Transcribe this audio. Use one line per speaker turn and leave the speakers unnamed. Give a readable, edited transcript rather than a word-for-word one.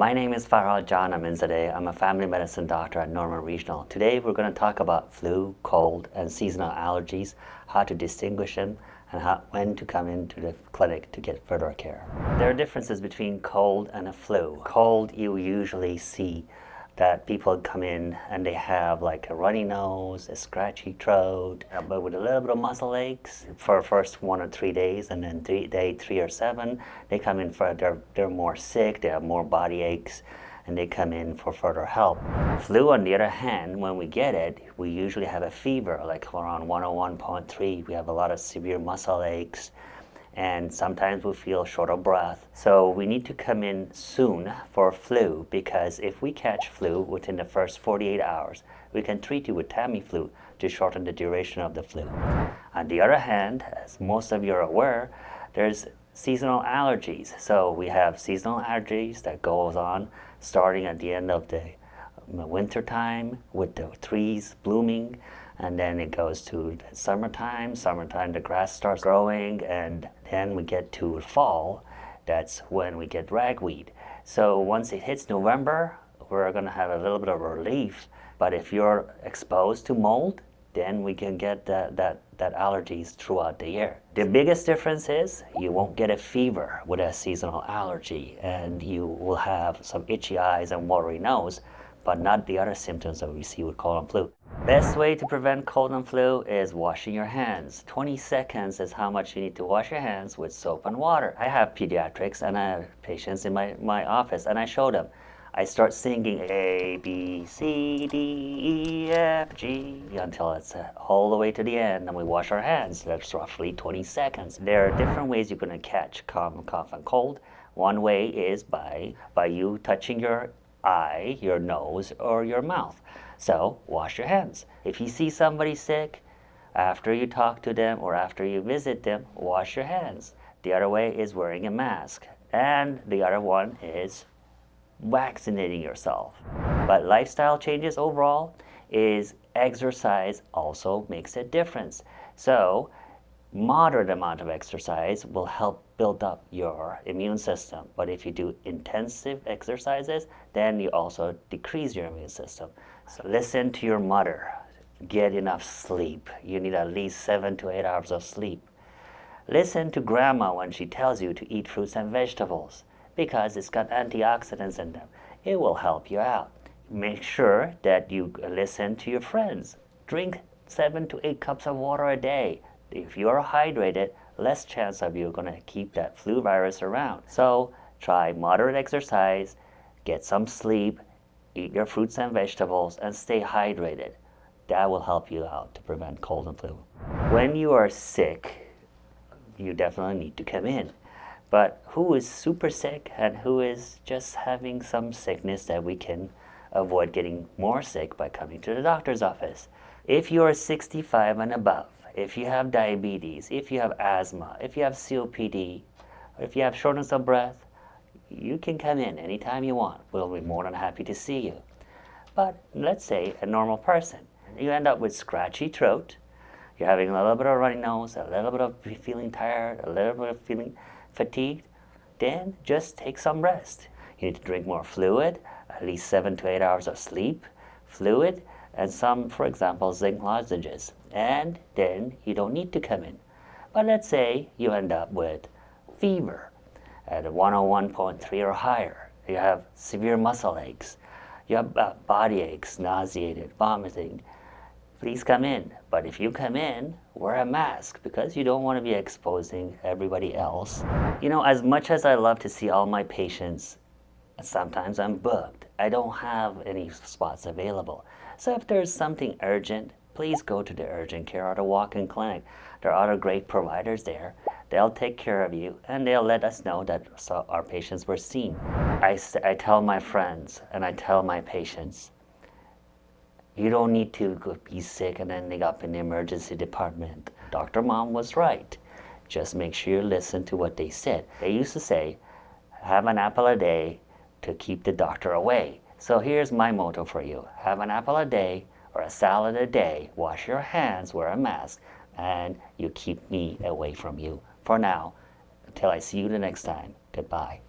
My name is Farhad Aminzadeh. I'm a family medicine doctor at Norman Regional. Today we're going to talk about flu, cold, and seasonal allergies, how to distinguish them, and when to come into the clinic to get further care. There are differences between cold and a flu. Cold, you usually see that people come in and they have like a runny nose, a scratchy throat, but with a little bit of muscle aches for the first 1 or 3 days, and then day 3 or 7, they come in for, they're more sick, they have more body aches, and they come in for further help. Flu, on the other hand, when we get it, we usually have a fever, like around 101.3. We have a lot of severe muscle aches, and sometimes we feel short of breath. So we need to come in soon for flu, because if we catch flu within the first 48 hours, we can treat you with Tamiflu to shorten the duration of the flu. On the other hand, as most of you are aware, there's seasonal allergies. So we have seasonal allergies that goes on starting at the end of the winter time with the trees blooming, and then it goes to summertime the grass starts growing, and then we get to fall. That's when we get ragweed. So once it hits November, we're going to have a little bit of relief, but if you're exposed to mold, then we can get that allergies throughout the year. The biggest difference is you won't get a fever with a seasonal allergy, and you will have some itchy eyes and watery nose, but not the other symptoms that we see with cold and flu. Best way to prevent cold and flu is washing your hands. 20 seconds is how much you need to wash your hands with soap and water. I have pediatrics and I have patients in my office, and I show them. I start singing A, B, C, D, E, F, G until it's all the way to the end, and we wash our hands. That's roughly 20 seconds. There are different ways you're going to catch common cough and cold. One way is by you touching your eye, your nose, or your mouth. So wash your hands. If you see somebody sick, after you talk to them or after you visit them, wash your hands. The other way is wearing a mask. And the other one is vaccinating yourself. But lifestyle changes overall is exercise also makes a difference. So moderate amount of exercise will help build up your immune system. But if you do intensive exercises, then you also decrease your immune system. So listen to your mother. Get enough sleep. You need at least 7 to 8 hours of sleep. Listen to grandma when she tells you to eat fruits and vegetables, because it's got antioxidants in them. It will help you out. Make sure that you listen to your friends. Drink 7 to 8 cups of water a day. If you are hydrated, less chance of you going to keep that flu virus around. So try moderate exercise, get some sleep, eat your fruits and vegetables, and stay hydrated. That will help you out to prevent cold and flu. When you are sick, you definitely need to come in. But who is super sick and who is just having some sickness that we can avoid getting more sick by coming to the doctor's office? If you are 65 and above, if you have diabetes, if you have asthma, if you have COPD, if you have shortness of breath, you can come in anytime you want. We'll be more than happy to see you. But let's say a normal person, you end up with scratchy throat, you're having a little bit of runny nose, a little bit of feeling tired, a little bit of feeling fatigued, then just take some rest. You need to drink more fluid, at least 7 to 8 hours of sleep, fluid, and some, for example, zinc lozenges. And then you don't need to come in. But let's say you end up with fever at 101.3 or higher. You have severe muscle aches. You have body aches, nauseated, vomiting. Please come in. But if you come in, wear a mask, because you don't want to be exposing everybody else. You know, as much as I love to see all my patients, sometimes I'm booked. I don't have any spots available. So if there's something urgent, please go to the urgent care or the walk-in clinic. There are other great providers there. They'll take care of you, and they'll let us know that our patients were seen. I tell my friends and I tell my patients, you don't need to be sick and ending up in the emergency department. Dr. Mom was right. Just make sure you listen to what they said. They used to say, have an apple a day to keep the doctor away. So here's my motto for you. Have an apple a day or a salad a day. Wash your hands, wear a mask, and you keep me away from you. For now, until I see you the next time, goodbye.